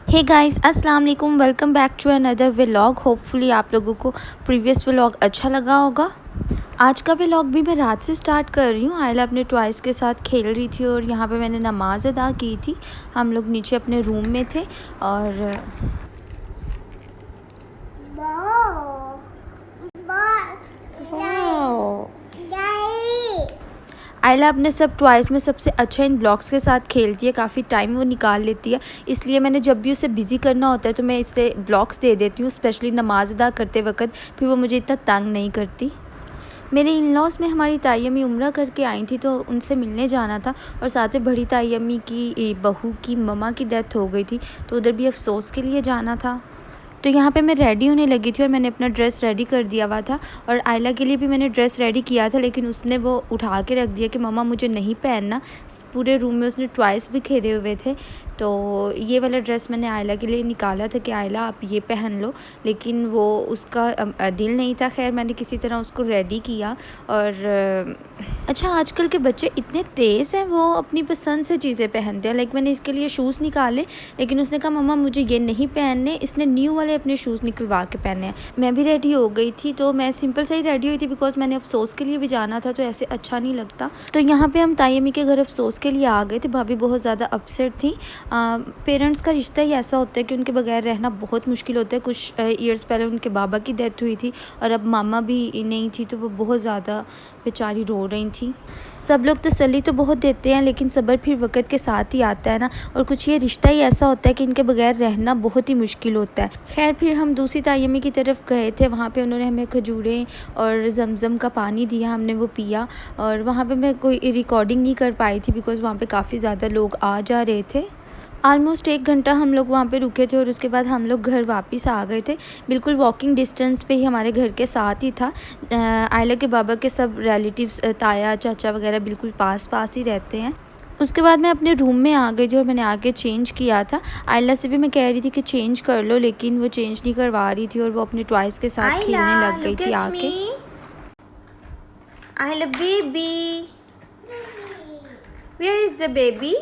हे guys अस्सलाम वालेकुम, welcome back to another vlog. Hopefully आप लोगों को प्रीवियस व्लॉग अच्छा लगा होगा। आज का व्लॉग भी मैं रात से स्टार्ट कर रही हूँ। आयला अपने टॉयज़ के साथ खेल रही थी और यहाँ पे मैंने नमाज अदा की थी। हम लोग नीचे अपने रूम में थे और आयला अपने सब टॉयज़ में सबसे अच्छा इन ब्लॉक्स के साथ खेलती है, काफ़ी टाइम वो निकाल लेती है। इसलिए मैंने जब भी उसे बिज़ी करना होता है तो मैं इससे ब्लॉक्स दे देती हूँ, स्पेशली नमाज अदा करते वक्त। फिर वो मुझे इतना तंग नहीं करती। मेरे इन लॉज़ में हमारी ताई अम्मी उम्रा करके आई थी तो उनसे मिलने जाना था और साथ में बड़ी ताई अम्मी की बहू की ममा की डेथ हो गई थी तो उधर भी अफसोस के लिए जाना था। तो यहाँ पे मैं रेडी होने लगी थी और मैंने अपना ड्रेस रेडी कर दिया हुआ था और आयला के लिए भी मैंने ड्रेस रेडी किया था, लेकिन उसने वो उठा के रख दिया कि मम्मा मुझे नहीं पहनना। पूरे रूम में उसने टॉयज़ भी खेले हुए थे तो ये वाला ड्रेस मैंने आयला के लिए निकाला था कि आयला आप ये पहन लो, लेकिन वो उसका दिल नहीं था। खैर मैंने किसी तरह उसको रेडी किया। और अच्छा, आजकल के बच्चे इतने तेज़ हैं, वो अपनी पसंद से चीज़ें पहनते हैं। लाइक मैंने इसके लिए शूज़ निकाले लेकिन उसने कहा मम्मा मुझे ये नहीं पहनने। इसने न्यू वाले अपने शूज़ निकलवा के पहने हैं। मैं भी रेडी हो गई थी तो मैं सिंपल से ही रेडी हुई थी बिकॉज़ मैंने अफसोस के लिए भी जाना था तो ऐसे अच्छा नहीं लगता। तो यहाँ पे हम ताई अम्मी के घर अफसोस के लिए आ गए थे। भाभी बहुत ज़्यादा अपसेट थी। पेरेंट्स का रिश्ता ही ऐसा होता है कि उनके बगैर रहना बहुत मुश्किल होता है। कुछ ईयर्स पहले उनके बाबा की डेथ हुई थी और अब मामा भी नहीं थी तो वो बहुत ज़्यादा बेचारी रो रही थी। सब लोग तसल्ली तो बहुत देते हैं लेकिन सब्र फिर वक़्त के साथ ही आता है ना। और कुछ ये रिश्ता ही ऐसा होता है कि इनके बगैर रहना बहुत ही मुश्किल होता है। खैर फिर हम दूसरी ताई अम्मी की तरफ गए थे। वहाँ पे उन्होंने हमें खजूरें और ज़मज़म का पानी दिया, हमने वो पिया। और वहाँ पे मैं कोई रिकॉर्डिंग नहीं कर पाई थी बिकॉज़ वहाँ पे काफ़ी ज़्यादा लोग आ जा रहे थे। ऑलमोस्ट 1 घंटा हम लोग वहाँ पे रुके थे और उसके बाद हम लोग घर वापस आ गए थे। बिल्कुल वॉकिंग डिस्टेंस पे ही हमारे घर के साथ ही था। आयला के बाबा के सब रिलेटिव्स, ताया चाचा वगैरह बिल्कुल पास पास ही रहते हैं। उसके बाद मैं अपने रूम में आ गई थी और मैंने आके चेंज किया था। आयला से भी मैं कह रही थी कि चेंज कर लो, लेकिन वो चेंज नहीं करवा रही थी और वो अपने टॉयज़ के साथ खेलने लग गई थी आके। आयला baby, where is the baby?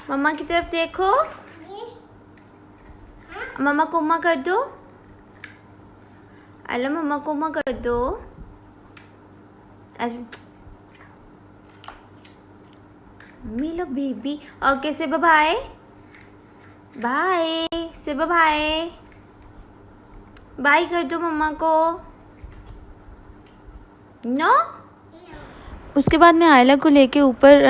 Mamma की तरफ देखो, मम्मा को उम्मा कर दो। आयला मम्मा को उम्मा कर दो। मिलो बेबी। ओके से बाय बाय, से बाय बाय कर दो मम्मा को। नो उसके बाद मैं आयला को लेके ऊपर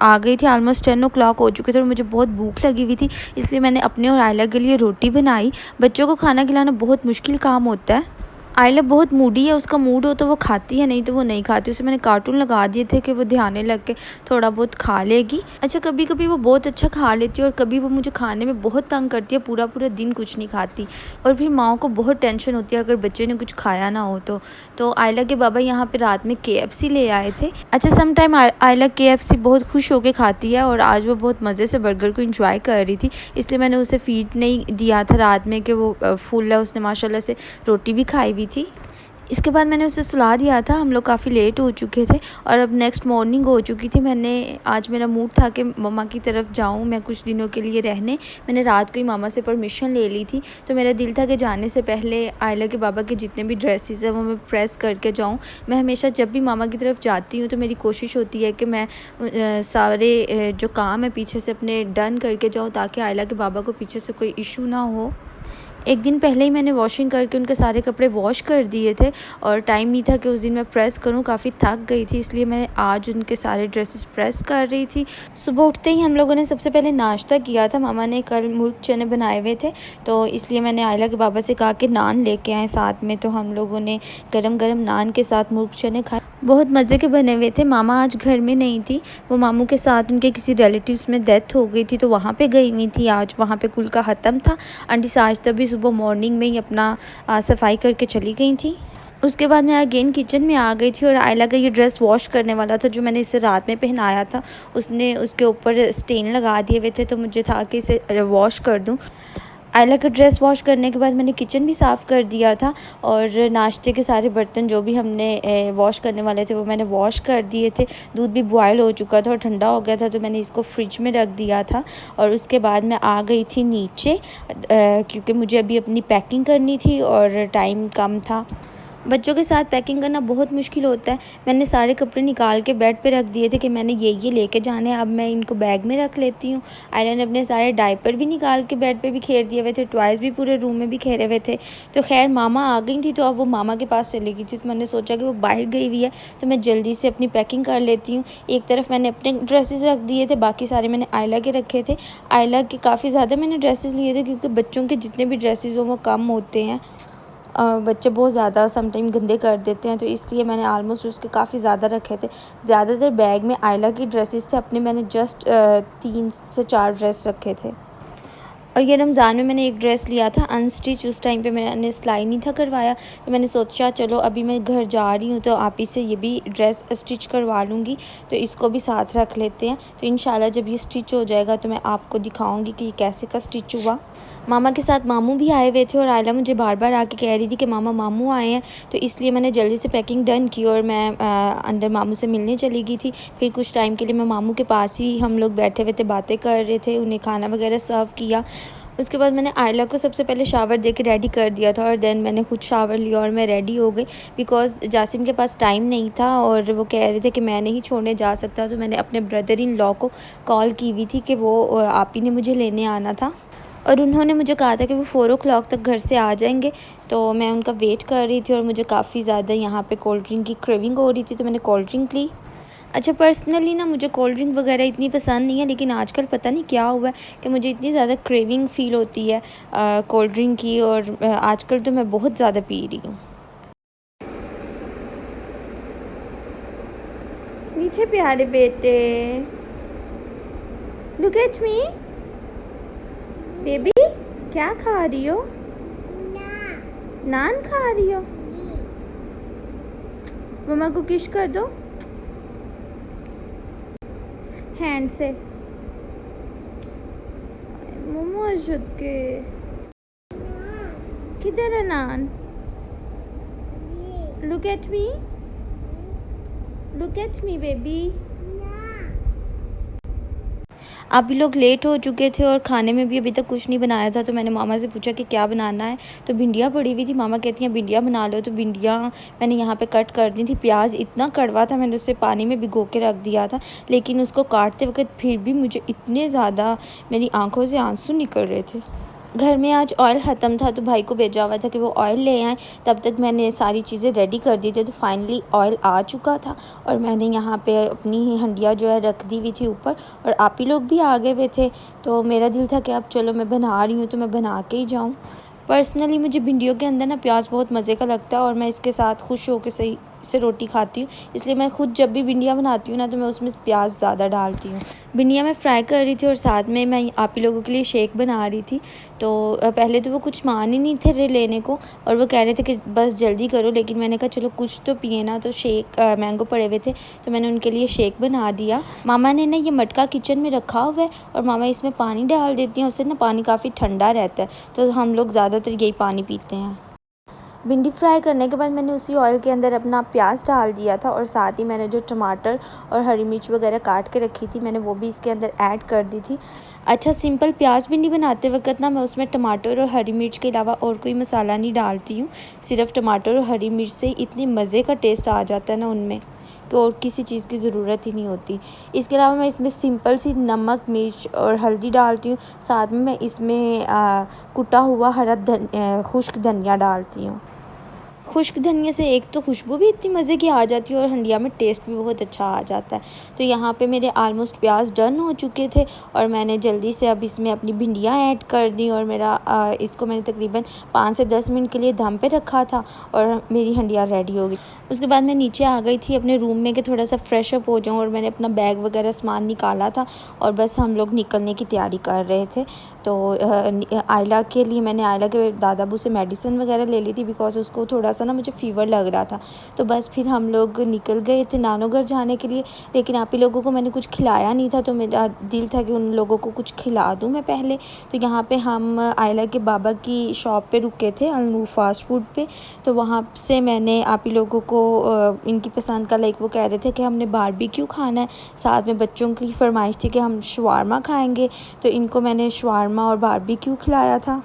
आ गई थी। ऑलमोस्ट 10 o'clock हो चुके थे और मुझे बहुत भूख लगी हुई थी, इसलिए मैंने अपने और आयला के लिए रोटी बनाई। बच्चों को खाना खिलाना बहुत मुश्किल काम होता है। आयला बहुत मूडी है, उसका मूड हो तो वो खाती है, नहीं तो वो नहीं खाती। उसे मैंने कार्टून लगा दिए थे कि वो ध्यान लग के थोड़ा बहुत खा लेगी। अच्छा, कभी कभी वो बहुत अच्छा खा लेती है और कभी वो मुझे खाने में बहुत तंग करती है, पूरा पूरा दिन कुछ नहीं खाती। और फिर माँओं को बहुत टेंशन होती है अगर बच्चे ने कुछ खाया ना हो तो आयला के बाबा यहाँ पे रात में KFC ले आए थे। अच्छा, सम टाइम आयला KFC बहुत खुश होकर खाती है और आज वो बहुत मज़े से बर्गर को इंजॉय कर रही थी, इसलिए मैंने उसे फीड नहीं दिया था रात में कि वो फुल है। उसने माशाल्लाह से रोटी भी खाई हुई थी। इसके बाद मैंने उसे सुला दिया था। हम लोग काफ़ी लेट हो चुके थे और अब नेक्स्ट मॉर्निंग हो चुकी थी। आज मेरा मूड था कि मम्मा की तरफ जाऊं मैं कुछ दिनों के लिए रहने। मैंने रात को ही मामा से परमिशन ले ली थी तो मेरा दिल था कि जाने से पहले आयला के बाबा के जितने भी ड्रेसेस हैं वो मैं प्रेस करके जाऊँ। मैं हमेशा जब भी मामा की तरफ जाती हूँ तो मेरी कोशिश होती है कि मैं सारे जो काम है पीछे से अपने डन करके जाऊँ ताकि आयला के बाबा को पीछे से कोई इशू ना हो। एक दिन पहले ही मैंने वॉशिंग करके उनके सारे कपड़े वॉश कर दिए थे और टाइम नहीं था कि उस दिन मैं प्रेस करूं। काफ़ी थक गई थी, इसलिए मैं आज उनके सारे ड्रेसेस प्रेस कर रही थी। सुबह उठते ही हम लोगों ने सबसे पहले नाश्ता किया था। मामा ने कल मुर्ग चने बनाए हुए थे तो इसलिए मैंने आयला के बाबा से कहा कि नान लेके आए साथ में। तो हम लोगों ने गरम गरम नान के साथ मुर्ग चने खाए, बहुत मज़े के बने हुए थे। मामा आज घर में नहीं थी, वो मामू के साथ उनके किसी रिलेटिव्स में डेथ हो गई थी तो वहाँ पे गई हुई थी। आज वहाँ पे कुल का ख़त्म था। आंटी साजदा भी सुबह मॉर्निंग में ही अपना सफाई करके चली गई थी। उसके बाद मैं अगेन किचन में आ गई थी और आयला का ये ड्रेस वॉश करने वाला था जो मैंने इसे रात में पहनाया था। उसने उसके ऊपर स्टेन लगा दिए हुए थे तो मुझे था कि इसे वॉश कर दूँ। आयला का ड्रेस वॉश करने के बाद मैंने किचन भी साफ़ कर दिया था और नाश्ते के सारे बर्तन जो भी हमने वॉश करने वाले थे वो मैंने वॉश कर दिए थे। दूध भी बॉयल हो चुका था और ठंडा हो गया था, तो मैंने इसको फ्रिज में रख दिया था। और उसके बाद मैं आ गई थी नीचे क्योंकि मुझे अभी अपनी पैकिंग करनी थी और टाइम कम था। बच्चों के साथ पैकिंग करना बहुत मुश्किल होता है। मैंने सारे कपड़े निकाल के बेड पे रख दिए थे कि मैंने ये लेके जाने हैं, अब मैं इनको बैग में रख लेती हूँ। आयला ने अपने सारे डायपर भी निकाल के बेड पे भी खेर दिए हुए थे, टॉयज़ भी पूरे रूम में भी खेरे हुए थे। तो खैर मामा आ गई थी, तो अब वो मामा के पास चली गई थी, तो मैंने सोचा कि वो बाहर गई हुई है तो मैं जल्दी से अपनी पैकिंग कर लेती हूँ। एक तरफ मैंने अपने ड्रेसेस रख दिए थे, बाकी सारे मैंने आयला के रखे थे। आयला के काफ़ी ज़्यादा मैंने ड्रेसेस लिए थे क्योंकि बच्चों के जितने भी ड्रेसेस हों वो कम होते हैं। बच्चे बहुत ज़्यादा समटाइम गंदे कर देते हैं, तो इसलिए मैंने आलमोस्ट उसके काफ़ी ज़्यादा रखे थे। ज़्यादातर बैग में आयला की ड्रेसेस थे, अपने मैंने जस्ट 3 से 4 ड्रेस रखे थे। और ये रमज़ान में मैंने एक ड्रेस लिया था अनस्टिच, उस टाइम पे मैंने सिलाई नहीं था करवाया, तो मैंने सोचा चलो अभी मैं घर जा रही हूँ तो आप ही से ये भी ड्रेस स्टिच करवा लूँगी, तो इसको भी साथ रख लेते हैं। तो इंशाल्लाह जब ये स्टिच हो जाएगा तो मैं आपको दिखाऊँगी कि ये कैसे का स्टिच हुआ। मामा के साथ मामू भी आए हुए थे और आयला मुझे बार बार आके कह रही थी कि मामा मामू आए हैं, तो इसलिए मैंने जल्दी से पैकिंग डन की और मैं अंदर मामू से मिलने चली गई थी। फिर कुछ टाइम के लिए मैं मामू के पास ही हम लोग बैठे हुए थे, बातें कर रहे थे, उन्हें खाना वगैरह सर्व किया। उसके बाद मैंने आयला को सबसे पहले शावर दे के रेडी कर दिया था और देन मैंने खुद शावर लिया और मैं रेडी हो गई बिकॉज़ जासिम के पास टाइम नहीं था और वो कह रहे थे कि मैं नहीं छोड़ने जा सकता, तो मैंने अपने ब्रदर इन लॉ को कॉल की हुई थी कि वो आप ही ने मुझे लेने आना था और उन्होंने मुझे कहा था कि वो 4 o'clock तक घर से आ जाएंगे। तो मैं उनका वेट कर रही थी और मुझे काफ़ी ज़्यादा यहाँ पे कोल्ड ड्रिंक की क्रेविंग हो रही थी, तो मैंने कोल्ड ड्रिंक ली। अच्छा, पर्सनली ना मुझे कोल्ड ड्रिंक वगैरह इतनी पसंद नहीं है, लेकिन आजकल पता नहीं क्या हुआ है कि मुझे इतनी ज़्यादा क्रेविंग फ़ील होती है कोल्ड ड्रिंक की, और आजकल तो मैं बहुत ज़्यादा पी रही हूँ। नीचे प्यारे बेटे, लुक एट मी बेबी, क्या खा रही हो? नान खा रही हो? मम्मा को किस कर दो हैंड से। मम्मा के किधर है नान? Look at me, look at me baby. अभी लोग लेट हो चुके थे और खाने में भी अभी तक कुछ नहीं बनाया था, तो मैंने मामा से पूछा कि क्या बनाना है, तो भिंडियाँ पड़ी हुई थी। मामा कहती हैं भिंडियाँ बना लो, तो भिंडियाँ मैंने यहाँ पे कट कर दी थी। प्याज इतना कड़वा था, मैंने उसे पानी में भिगो के रख दिया था, लेकिन उसको काटते वक्त फिर भी मुझे इतने ज़्यादा मेरी आँखों से आंसू निकल रहे थे। घर में आज ऑयल ख़त्म था, तो भाई को भेजा हुआ था कि वो ऑयल ले आएँ, तब तक मैंने सारी चीज़ें रेडी कर दी थी। तो फाइनली ऑयल आ चुका था और मैंने यहाँ पे अपनी हंडिया जो है रख दी हुई थी ऊपर, और आप ही लोग भी आ गए हुए थे, तो मेरा दिल था कि अब चलो मैं बना रही हूँ तो मैं बना के ही जाऊँ। पर्सनली मुझे भिंडियों के अंदर ना प्याज बहुत मज़े का लगता है और मैं इसके साथ खुश होकर सही से रोटी खाती हूँ, इसलिए मैं खुद जब भी भिंडियाँ बनाती हूँ ना तो मैं उसमें प्याज ज़्यादा डालती हूँ। भिंडियाँ मैं फ्राई कर रही थी और साथ में मैं आप ही लोगों के लिए शेक बना रही थी। तो पहले तो वो कुछ मान ही नहीं थे लेने को और वो कह रहे थे कि बस जल्दी करो, लेकिन मैंने कहा चलो कुछ तो पिए ना, तो शेक मैंगो पड़े हुए थे तो मैंने उनके लिए शेक बना दिया। मामा ने ना ये मटका किचन में रखा हुआ है और मामा इसमें पानी डाल देती हैं, उससे ना पानी काफ़ी ठंडा रहता है, तो हम लोग ज़्यादातर यही पानी पीते हैं। भिंडी फ्राई करने के बाद मैंने उसी ऑयल के अंदर अपना प्याज डाल दिया था और साथ ही मैंने जो टमाटर और हरी मिर्च वगैरह काट के रखी थी मैंने वो भी इसके अंदर ऐड कर दी थी। अच्छा, सिंपल प्याज भिंडी बनाते वक्त ना मैं उसमें टमाटर और हरी मिर्च के अलावा और कोई मसाला नहीं डालती हूँ, सिर्फ टमाटर और हरी मिर्च से इतनी मज़े का टेस्ट आ जाता है ना उनमें, तो और किसी चीज़ की ज़रूरत ही नहीं होती। इसके अलावा मैं इसमें सिंपल सी नमक, मिर्च और हल्दी डालती हूँ, साथ में मैं इसमें कुटा हुआ खुश्क धनिया डालती हूँ। खुश्क धनिया से एक तो खुशबू भी इतनी मज़े की आ जाती है और हंडिया में टेस्ट भी बहुत अच्छा आ जाता है। तो यहाँ पे मेरे आलमोस्ट प्याज डन हो चुके थे और मैंने जल्दी से अब इसमें अपनी भिंडियाँ ऐड कर दी और इसको मैंने तकरीबन 5 से 10 मिनट के लिए दम पे रखा था और मेरी हंडिया रेडी हो गई। उसके बाद मैं नीचे आ गई थी अपने रूम में कि थोड़ा सा फ्रेश अप हो जाऊँ, और मैंने अपना बैग वगैरह सामान निकाला था और बस हम लोग निकलने की तैयारी कर रहे थे। तो आयला के लिए मैंने आयला के दादाबू से मेडिसिन वगैरह ले ली थी बिकॉज़ उसको थोड़ा सा सा ना मुझे फ़ीवर लग रहा था। तो बस फिर हम लोग निकल गए थे नानो घर जाने के लिए, लेकिन आप ही लोगों को मैंने कुछ खिलाया नहीं था, तो मेरा दिल था कि उन लोगों को कुछ खिला दूँ मैं पहले। तो यहाँ पे हम आयला के बाबा की शॉप पे रुके थे, अलनूर फास्ट फूड पे। तो वहाँ से मैंने आप ही लोगों को इनकी पसंद का, लाइक वो कह रहे थे कि हमने बारबेक्यू खाना है, साथ में बच्चों की फरमाइश थी कि हम शवारमा खाएंगे, तो इनको मैंने शवारमा और बारबेक्यू खिलाया था।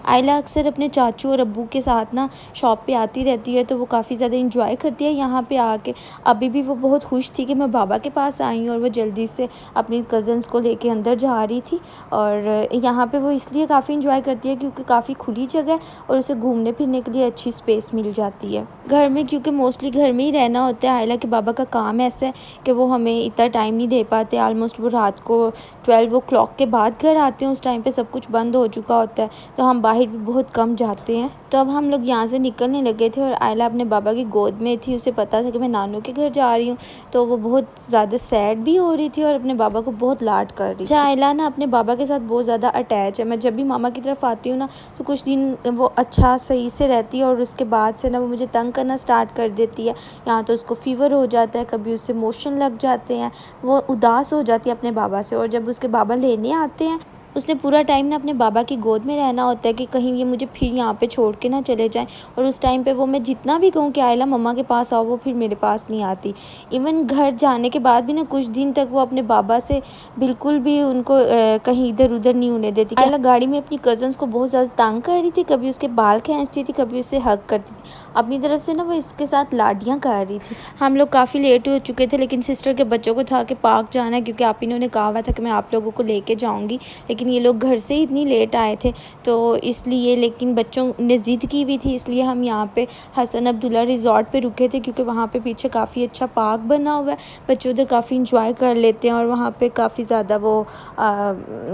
आयला अक्सर अपने चाचू और अब्बू के साथ ना शॉप पे आती रहती है, तो वो काफ़ी ज़्यादा इंजॉय करती है यहाँ पे आके। अभी भी वो बहुत खुश थी कि मैं बाबा के पास आई हूँ, और वो जल्दी से अपनी कज़न्स को लेके अंदर जा रही थी। और यहाँ पे वो इसलिए काफ़ी इंजॉय करती है क्योंकि काफ़ी खुली जगह है और उसे घूमने फिरने के लिए अच्छी स्पेस मिल जाती है घर में, क्योंकि मोस्टली घर में ही रहना होता है। आयला के बाबा का काम ऐसा है कि वो हमें इतना टाइम नहीं दे पाते। ऑलमोस्ट वो रात को 12 o'clock के बाद घर आते हैं, उस टाइम पे सब कुछ बंद हो चुका होता है, तो हम बाहर भी बहुत कम जाते हैं। तो अब हम लोग यहाँ से निकलने लगे थे और आयला अपने बाबा की गोद में थी। उसे पता था कि मैं नानू के घर जा रही हूँ, तो वो बहुत ज़्यादा सैड भी हो रही थी और अपने बाबा को बहुत लाड कर रही थी। आयला ना अपने बाबा के साथ बहुत ज़्यादा अटैच है। मैं जब भी मामा की तरफ आती हूँ ना, तो कुछ दिन वो अच्छा सही से रहती है और उसके बाद से ना वो मुझे तंग करना स्टार्ट कर देती है। यहाँ तो उसको फ़ीवर हो जाता है, कभी उससे मोशन लग जाते हैं, वो उदास हो जाती है अपने बाबा से। और जब उसके बाबा लेने आते हैं, उसने पूरा टाइम ना अपने बाबा की गोद में रहना होता है कि कहीं ये मुझे फिर यहाँ पे छोड़ के ना चले जाएं। और उस टाइम पे वो मैं जितना भी कहूँ कि आयला मम्मा के पास आओ, वो फिर मेरे पास नहीं आती। इवन घर जाने के बाद भी ना कुछ दिन तक वो अपने बाबा से बिल्कुल भी उनको कहीं इधर उधर नहीं होने देती। आयला गाड़ी में अपनी कज़न्स को बहुत ज़्यादा तंग कर रही थी, कभी उसके बाल खींचती थी, कभी उसे हग करती थी। अपनी तरफ से ना वो इसके साथ लाडियाँ कर रही थी। हम लोग काफ़ी लेट हो चुके थे, लेकिन सिस्टर के बच्चों को था कि पार्क जाना है, क्योंकि आप इन्होंने कहा हुआ था कि मैं आप लोगों को लेके जाऊँगी, लेकिन ये लोग घर से ही इतनी लेट आए थे तो इसलिए। लेकिन बच्चों ने ज़िद की भी थी, इसलिए हम यहाँ पे हसन अब्दुल्ला रिज़ॉर्ट पे रुके थे, क्योंकि वहाँ पे पीछे काफ़ी अच्छा पार्क बना हुआ है। बच्चे उधर काफ़ी इंजॉय कर लेते हैं और वहाँ पे काफ़ी ज़्यादा वो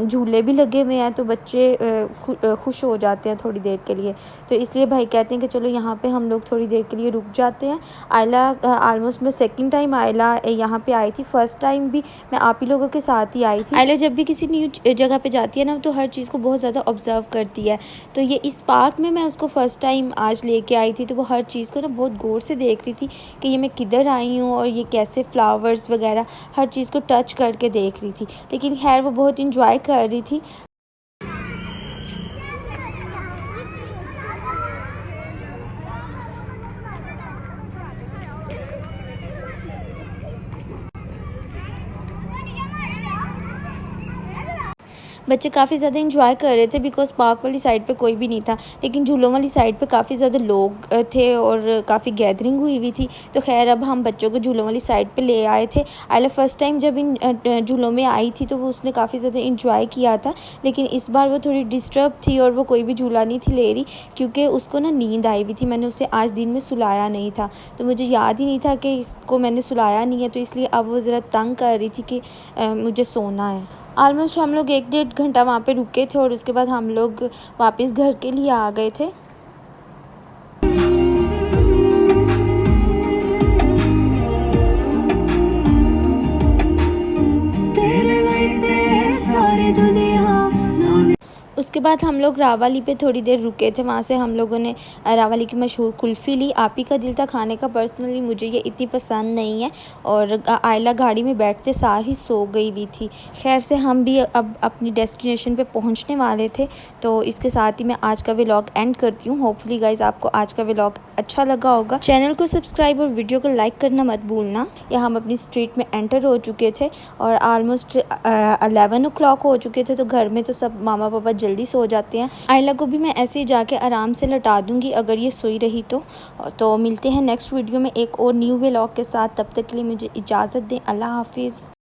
झूले भी लगे हुए हैं, तो बच्चे खुश हो जाते हैं थोड़ी देर के लिए। तो इसलिए भाई कहते हैं कि चलो यहाँ पे हम लोग थोड़ी देर के लिए रुक जाते हैं। आयला ऑलमोस्ट मैं सेकंड टाइम आयला यहाँ पे आई थी। फर्स्ट टाइम भी मैं आप ही लोगों के साथ ही आई थी। आयला जब भी किसी न्यू जगह पे जाती है ना, तो हर चीज़ को बहुत ज़्यादा ऑब्ज़र्व करती है। तो ये इस पार्क में मैं उसको फ़र्स्ट टाइम आज लेके आई थी, तो वो हर चीज़ को ना बहुत गौर से देख रही थी कि ये मैं किधर आई हूँ और ये कैसे फ्लावर्स वगैरह हर चीज़ को टच करके देख रही थी। लेकिन खैर वो बहुत इंजॉय कर रही थी। बच्चे काफ़ी ज़्यादा इंजॉय कर रहे थे बिकॉज़ पार्क वाली साइड पे कोई भी नहीं था, लेकिन झूलों वाली साइड पे काफ़ी ज़्यादा लोग थे और काफ़ी गैदरिंग हुई हुई थी। तो खैर अब हम बच्चों को झूलों वाली साइड पे ले आए थे। आयला फ़र्स्ट टाइम जब इन झूलों में आई थी तो वो उसने काफ़ी ज़्यादा इंजॉय किया था, लेकिन इस बार वो थोड़ी डिस्टर्ब थी और वो कोई भी झूला नहीं थी ले रही, क्योंकि उसको ना नींद आई हुई थी। मैंने उसे आज दिन में सुलाया नहीं था, तो मुझे याद ही नहीं था कि इसको मैंने सुलाया नहीं है, तो इसलिए अब वो ज़रा तंग कर रही थी कि मुझे सोना है। ऑलमोस्ट हम लोग 1-1.5 घंटा वहाँ पे रुके थे और उसके बाद हम लोग वापस घर के लिए आ गए थे। उसके बाद हम लोग रावाली पे थोड़ी देर रुके थे। वहाँ से हम लोगों ने रावाली की मशहूर कुल्फ़ी ली। आप ही का दिल था खाने का। पर्सनली मुझे ये इतनी पसंद नहीं है और आयला गाड़ी में बैठते सार ही सो गई भी थी। खैर से हम भी अब अपनी डेस्टिनेशन पे पहुँचने वाले थे, तो इसके साथ ही मैं आज का व्लॉग एंड करती हूँ। होपफुली गाइज़ आपको आज का व्लॉग अच्छा लगा होगा। चैनल को सब्सक्राइब और वीडियो को लाइक करना मत भूलना। यहाँ हम अपनी स्ट्रीट में एंटर हो चुके थे और ऑलमोस्ट 11 o'clock हो चुके थे, तो घर में तो सब मामा पापा जल्दी सो जाते हैं। आयला को भी मैं ऐसे ही जाके आराम से लटा दूंगी अगर ये सोई रही तो मिलते हैं नेक्स्ट वीडियो में एक और न्यू व्लॉग के साथ। तब तक के लिए मुझे इजाज़त दें। अल्लाह हाफिज़।